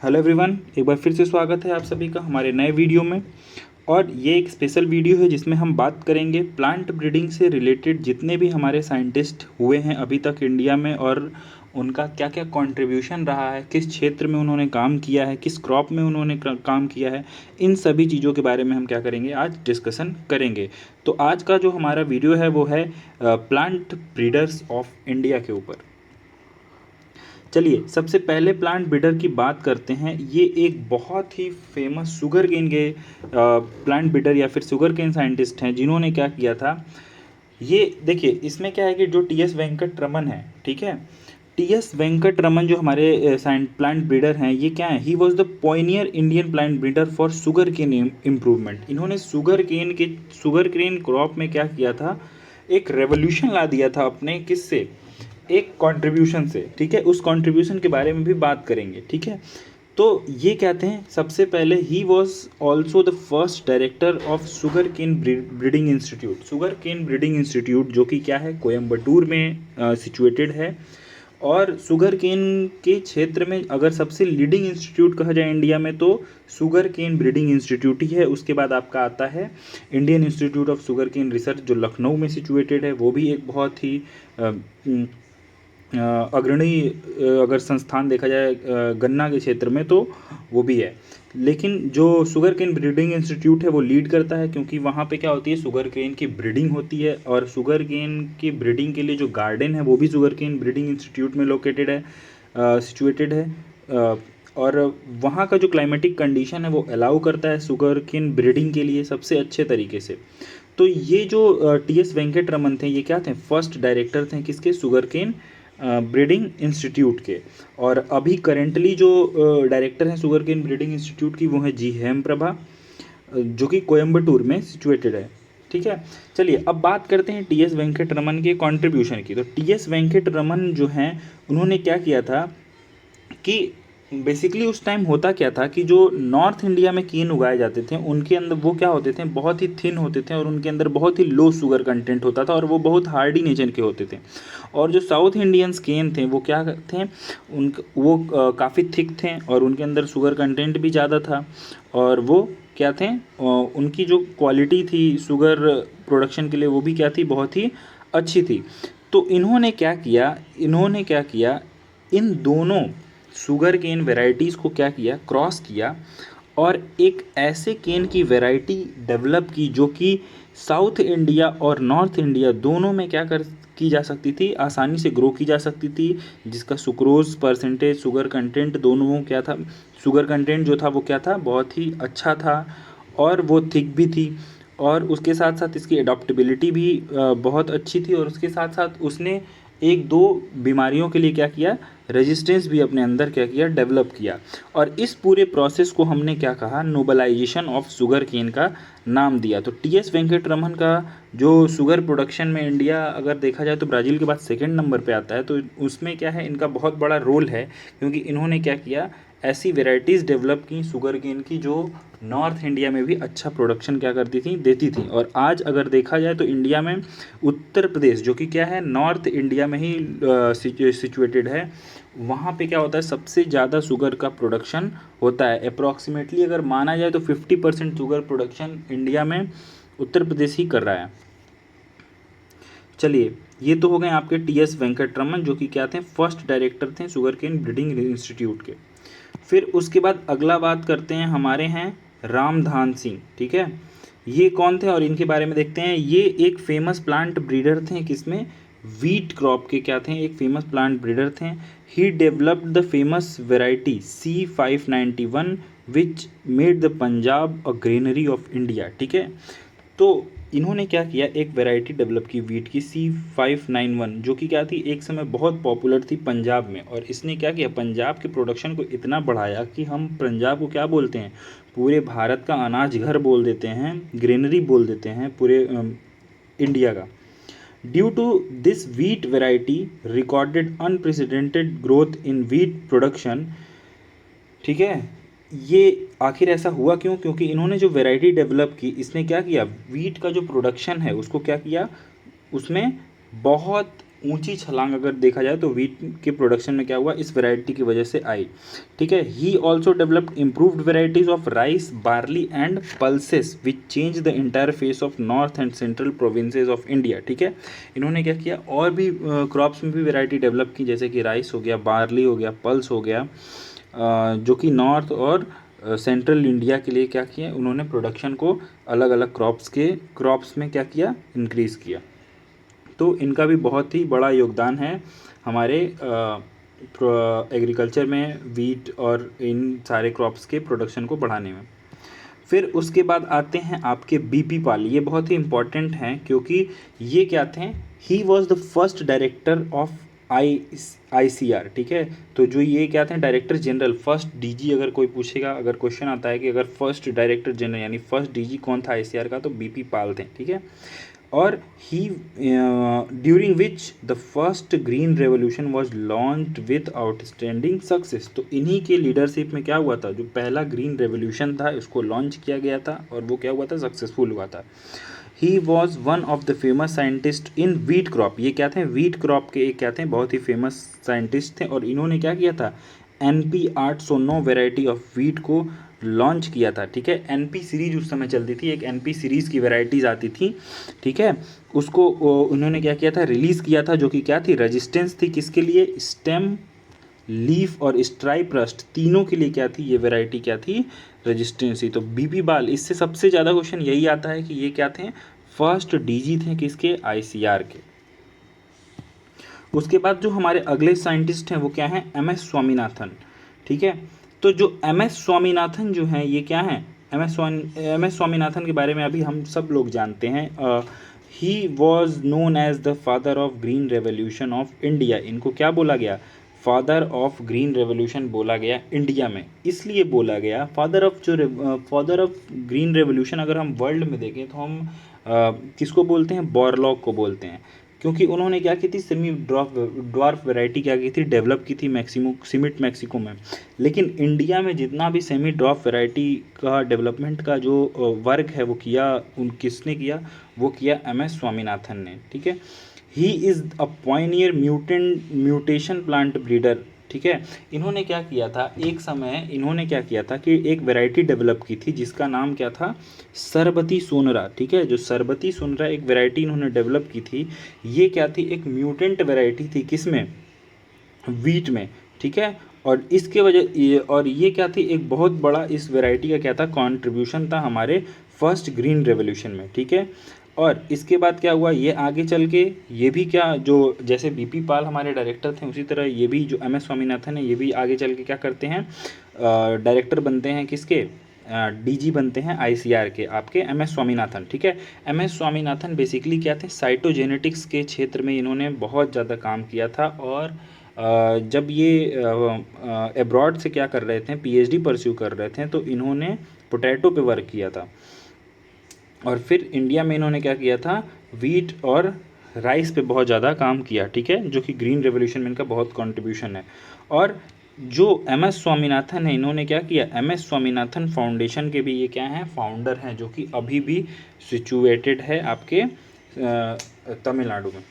Hello everyone, एक बार फिर से स्वागत है आप सभी का हमारे नए वीडियो में। और ये एक स्पेशल वीडियो है जिसमें हम बात करेंगे प्लांट ब्रीडिंग से रिलेटेड जितने भी हमारे साइंटिस्ट हुए हैं अभी तक इंडिया में, और उनका क्या क्या कंट्रीब्यूशन रहा है, किस क्षेत्र में उन्होंने काम किया है, किस क्रॉप में उन्होंने काम किया है। इन सभी चीज़ों के बारे में हम क्या करेंगे, आज डिस्कशन करेंगे। तो आज का जो हमारा वीडियो है वो है प्लांट ब्रीडर्स ऑफ इंडिया के ऊपर। चलिए सबसे पहले प्लांट ब्रीडर की बात करते हैं। ये एक बहुत ही फेमस शुगर केन के प्लांट ब्रीडर या फिर शुगर केन साइंटिस्ट हैं जिन्होंने क्या किया था। ये देखिए, इसमें क्या है कि जो टी एस वेंकट रमन है, ठीक है, टी एस वेंकट रमन जो हमारे प्लांट ब्रीडर हैं, ये क्या है, he was the pioneer Indian plant breeder for sugarcane improvement. इन्होंने शुगर केन क्रॉप में क्या किया था, एक रेवोल्यूशन ला दिया था अपने किससे, एक कंट्रीब्यूशन से। ठीक है, उस कंट्रीब्यूशन के बारे में भी बात करेंगे। ठीक है, तो ये कहते हैं सबसे पहले he was also the first director of sugarcane breeding institute. Sugarcane breeding institute जो कि क्या है, कोयम्बटूर में सिचुएटेड है। और शुगर केन के क्षेत्र में अगर सबसे लीडिंग इंस्टीट्यूट कहा जाए इंडिया में तो शुगर केन ब्रीडिंग इंस्टीट्यूट ही है। उसके बाद आपका आता है Indian institute of sugarcane research जो लखनऊ में सिचुएटेड है, वो भी एक बहुत ही अग्रणी अगर संस्थान देखा जाए गन्ना के क्षेत्र में तो वो भी है। लेकिन जो शुगर केन ब्रीडिंग इंस्टीट्यूट है वो लीड करता है, क्योंकि वहाँ पे क्या होती है, शुगर केन की ब्रीडिंग होती है। और शुगर केन की ब्रीडिंग के लिए जो गार्डन है वो भी शुगर केन ब्रीडिंग इंस्टीट्यूट में लोकेटेड है, सिचुएटेड है। और वहाँ का जो क्लाइमेटिक कंडीशन है वो अलाउ करता है शुगर केन ब्रीडिंग के लिए सबसे अच्छे तरीके से। तो ये जो टी एस वेंकट रमन थे, ये क्या थे, फर्स्ट डायरेक्टर थे किसके, शुगर केन ब्रीडिंग इंस्टीट्यूट के। और अभी करेंटली जो डायरेक्टर हैं शुगर केन ब्रीडिंग इंस्टीट्यूट की वो है जी हेम प्रभा, जो कि कोयम्बटूर में सिचुएटेड है। ठीक है, चलिए अब बात करते हैं टी एस वेंकट रमन के कंट्रीब्यूशन की। तो टी एस वेंकट रमन जो हैं उन्होंने क्या किया था कि बेसिकली उस टाइम होता क्या था कि जो नॉर्थ इंडिया में केन उगाए जाते थे उनके अंदर वो क्या होते थे, बहुत ही थिन होते थे और उनके अंदर बहुत ही लो शुगर कंटेंट होता था और वो बहुत हार्डी नेचर के होते थे। और जो साउथ इंडियंस केन थे वो क्या थे, वो काफ़ी थिक थे और उनके अंदर शुगर कंटेंट भी ज़्यादा था। और वो क्या थे, उनकी जो क्वालिटी थी शुगर प्रोडक्शन के लिए वो भी क्या थी, बहुत ही अच्छी थी। तो इन्होंने क्या किया, इन दोनों शुगर केन वेराइटीज़ को क्या किया, क्रॉस किया और एक ऐसे केन की वैरायटी डेवलप की जो कि साउथ इंडिया और नॉर्थ इंडिया दोनों में क्या कर की जा सकती थी, आसानी से ग्रो की जा सकती थी, जिसका सुक्रोज परसेंटेज, शुगर कंटेंट दोनों क्या था, शुगर कंटेंट जो था वो क्या था, बहुत ही अच्छा था और वो थिक भी थी। और उसके साथ साथ इसकी एडॉप्टेबिलिटी भी बहुत अच्छी थी। और उसके साथ साथ उसने एक दो बीमारियों के लिए क्या किया, रेजिस्टेंस भी अपने अंदर क्या किया, डेवलप किया। और इस पूरे प्रोसेस को हमने क्या कहा, नोबलाइजेशन ऑफ शुगर केन का नाम दिया। तो टी एस वेंकट रमन का जो शुगर प्रोडक्शन में इंडिया अगर देखा जाए तो ब्राज़ील के बाद सेकंड नंबर पे आता है। तो उसमें क्या है, इनका बहुत बड़ा रोल है, क्योंकि इन्होंने क्या किया, ऐसी वेराइटीज़ डेवलप की शुगर केन की जो नॉर्थ इंडिया में भी अच्छा प्रोडक्शन क्या करती थी, देती थी। और आज अगर देखा जाए तो इंडिया में उत्तर प्रदेश जो कि क्या है, नॉर्थ इंडिया में ही सिचुएटेड है, वहाँ पे क्या होता है, सबसे ज़्यादा शुगर का प्रोडक्शन होता है। अप्रॉक्सीमेटली अगर माना जाए तो 50% शुगर प्रोडक्शन इंडिया में उत्तर प्रदेश ही कर रहा है। चलिए, ये तो हो गए आपके टी एस वेंकट रमन जो कि क्या थे, फर्स्ट डायरेक्टर थे शुगर केन ब्रीडिंग इंस्टीट्यूट के। फिर उसके बाद अगला बात करते हैं, हमारे हैं रामधान सिंह। ठीक है, ये कौन थे और इनके बारे में देखते हैं। ये एक फेमस प्लांट ब्रीडर थे, किसमें, वीट क्रॉप के क्या थे, एक फेमस प्लांट ब्रीडर थे। He developed the famous variety C591 which made the Punjab a granary of India. ठीक है, तो इन्होंने क्या किया, एक वैरायटी डेवलप की वीट की C591 जो कि क्या थी, एक समय बहुत पॉपुलर थी पंजाब में। और इसने क्या किया, पंजाब के प्रोडक्शन को इतना बढ़ाया कि हम पंजाब को क्या बोलते हैं, पूरे भारत का अनाज घर बोल देते हैं, ग्रेनरी बोल देते हैं पूरे इंडिया का। Due to this wheat variety recorded unprecedented growth in wheat production. ठीक है, ये आखिर ऐसा हुआ क्यों, क्योंकि इन्होंने जो वैरायटी डेवलप की, इसने क्या किया, वीट का जो प्रोडक्शन है उसको क्या किया, उसमें बहुत ऊंची छलांग अगर देखा जाए तो वीट के प्रोडक्शन में क्या हुआ, इस वैरायटी की वजह से आई। ठीक है, he also developed improved varieties of rice, barley and pulses which change the entire face of north and central provinces of India. ठीक है, इन्होंने क्या किया, और भी क्रॉप्स में भी वैरायटी डेवलप की, जैसे कि राइस हो गया, बार्ली हो गया, पल्स हो गया, जो कि नॉर्थ और सेंट्रल इंडिया के लिए क्या किया उन्होंने, प्रोडक्शन को अलग अलग क्रॉप्स में क्या किया, इंक्रीज़ किया। तो इनका भी बहुत ही बड़ा योगदान है हमारे एग्रीकल्चर में, वीट और इन सारे क्रॉप्स के प्रोडक्शन को बढ़ाने में। फिर उसके बाद आते हैं आपके बीपी पाल, ये बहुत ही इम्पॉर्टेंट हैं क्योंकि ये क्या थे, ही was the first director of ICR। ठीक है, तो जो ये क्या थे, डायरेक्टर जनरल, फर्स्ट DG अगर कोई पूछेगा, अगर क्वेश्चन आता है कि अगर फर्स्ट डायरेक्टर जनरल यानी फर्स्ट DG कौन था ICR का, तो बीपी पाल थे। ठीक है, और he during which the first green revolution was launched with outstanding success. तो इन्हीं के लीडरशिप में क्या हुआ था, जो पहला ग्रीन रेवोल्यूशन था उसको लॉन्च किया गया था और वो क्या हुआ था, सक्सेसफुल हुआ था। He was one of the famous scientist in wheat crop, ये क्या थे, वीट क्रॉप के एक क्या थे, बहुत ही फेमस साइंटिस्ट थे, और इन्होंने क्या किया था, NP 809 वेराइटी ऑफ वीट को लॉन्च किया था। ठीक है, NP सीरीज उस समय चलती थी, एक NP सीरीज़ की वेराइटीज़ आती थी। ठीक है, उसको उन्होंने क्या किया था, रिलीज़ किया था, जो कि क्या थी, रेजिस्टेंस थी किसके लिए, स्टेम, लीफ और स्ट्राइप रस्ट, तीनों के लिए क्या थी, ये वैरायटी क्या थी, रेजिस्टेंस थी। तो बीपी पाल, इससे सबसे ज़्यादा क्वेश्चन यही आता है कि ये क्या थे, फर्स्ट DG थे किसके, ICR के। उसके बाद जो हमारे अगले साइंटिस्ट हैं वो क्या हैं, MS स्वामीनाथन। ठीक है, तो जो MS स्वामीनाथन जो हैं ये क्या हैं, MS स्वामीनाथन के बारे में अभी हम सब लोग जानते हैं। He was known as the father of green revolution of India, इनको क्या बोला गया, फादर ऑफ ग्रीन रेवोल्यूशन बोला गया इंडिया में। इसलिए बोला गया फादर ऑफ ग्रीन रेवोल्यूशन, अगर हम वर्ल्ड में देखें तो हम किसको बोलते हैं, बॉरलॉग को बोलते हैं, क्योंकि उन्होंने क्या की थी, सेमी ड्वार्फ वैरायटी क्या की थी, डेवलप की थी मैक्सिको में। लेकिन इंडिया में जितना भी सेमी ड्वार्फ वैरायटी का डेवलपमेंट का जो वर्क है वो किया, किसने किया, वो किया MS स्वामीनाथन ने। ठीक है, he is a Pioneer mutation plant breeder. ठीक है, इन्होंने क्या किया था, एक समय इन्होंने क्या किया था कि एक वैरायटी डेवलप की थी जिसका नाम क्या था, सरबती सोनरा। ठीक है, जो सरबती सोनरा एक वैरायटी इन्होंने डेवलप की थी, ये क्या थी, एक म्यूटेंट वैरायटी थी, किसमें, वीट में। ठीक है, और इसके और ये क्या थी, एक बहुत बड़ा इस वैरायटी का क्या था, कंट्रीब्यूशन था हमारे फर्स्ट ग्रीन रेवोल्यूशन में। ठीक है, और इसके बाद क्या हुआ, ये आगे चल के ये भी क्या, जो जैसे बीपी पाल हमारे डायरेक्टर थे उसी तरह ये भी जो MS स्वामीनाथन है, ये भी आगे चल के क्या करते हैं, डायरेक्टर बनते हैं किसके, DG बनते हैं ICR के, आपके MS स्वामीनाथन। ठीक है, MS स्वामीनाथन बेसिकली क्या थे, साइटोजेनेटिक्स के क्षेत्र में इन्होंने बहुत ज़्यादा काम किया था, और जब ये एब्रॉड से क्या कर रहे थे, PhD परस्यू कर रहे थे, तो इन्होंने पोटैटो पे वर्क किया था, और फिर इंडिया में इन्होंने क्या किया था, वीट और राइस पे बहुत ज़्यादा काम किया। ठीक है, जो कि ग्रीन रेवोल्यूशन में इनका बहुत कंट्रीब्यूशन है। और जो MS स्वामीनाथन है, इन्होंने क्या किया, MS स्वामीनाथन फाउंडेशन के भी ये क्या हैं, फाउंडर हैं, जो कि अभी भी सिचुएटेड है आपके तमिलनाडु में।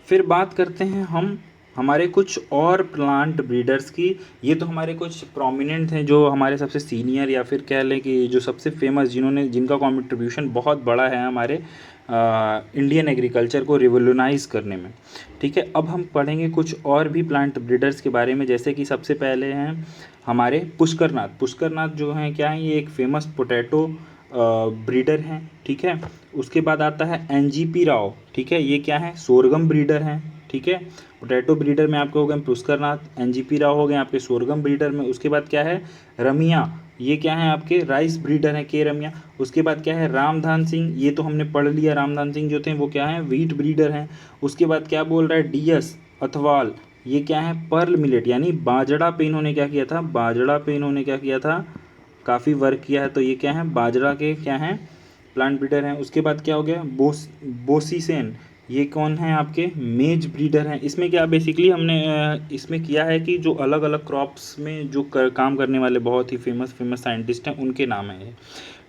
फिर बात करते हैं हम हमारे कुछ और प्लांट ब्रीडर्स की। ये तो हमारे कुछ प्रोमिनेंट हैं, जो हमारे सबसे सीनियर या फिर कह लें कि जो सबसे फेमस, जिनका कंट्रीब्यूशन बहुत बड़ा है हमारे इंडियन एग्रीकल्चर को रिवोल्यूनाइज करने में। ठीक है, अब हम पढ़ेंगे कुछ और भी प्लांट ब्रीडर्स के बारे में, जैसे कि सबसे पहले हैं हमारे पुष्करनाथ जो हैं क्या हैं, ये एक फेमस पोटैटो ब्रीडर हैं। ठीक है, उसके बाद आता है NGP राव। ठीक है, ये क्या है, सोरगम ब्रीडर हैं। ठीक है, पोटैटो ब्रीडर में आपके हो गए पुष्करनाथ, NGP राव हो गए आपके सोरगम ब्रीडर में। उसके बाद क्या है, रमिया, ये क्या है आपके राइस ब्रीडर हैं, के रमिया। उसके बाद क्या है, रामधान सिंह, ये तो हमने पढ़ लिया, रामधान सिंह जो थे वो क्या है, व्हीट ब्रीडर हैं। उसके बाद क्या बोल रहा है, DS अथवाल, ये क्या है, पर्ल मिलेट, यानी बाजरा पे इन्होंने क्या किया था, बाजरा पे इन्होंने क्या किया था, काफ़ी वर्क किया है, तो ये क्या है, बाजरा के क्या हैं, प्लांट ब्रीडर हैं। उसके बाद क्या हो गया, बोसीसेन, ये कौन है आपके, मेज ब्रीडर हैं। इसमें क्या बेसिकली हमने इसमें किया है कि जो अलग अलग क्रॉप्स में जो काम करने वाले बहुत ही फेमस साइंटिस्ट हैं उनके नाम हैं ये।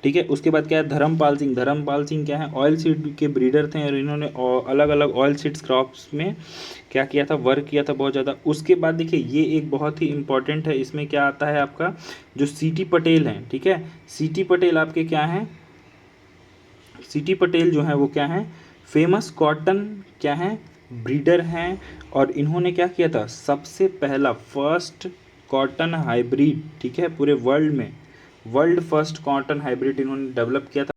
ठीक है। उसके बाद क्या है, धर्मपाल सिंह। धर्मपाल सिंह क्या है, ऑयल सीड के ब्रीडर थे और इन्होंने अलग अलग ऑयल सीड्स क्रॉप्स में क्या किया था, वर्क किया था बहुत ज़्यादा। उसके बाद देखिए ये एक बहुत ही इंपॉर्टेंट है, इसमें क्या आता है आपका जो सीटी पटेल हैं, ठीक है। सीटी पटेल आपके क्या हैं, सीटी पटेल जो है वो क्या है, फेमस कॉटन क्या है, ब्रीडर हैं। और इन्होंने क्या किया था, सबसे पहला फर्स्ट कॉटन हाइब्रिड, ठीक है, पूरे वर्ल्ड में वर्ल्ड फर्स्ट कॉटन हाइब्रिड इन्होंने डेवलप किया था।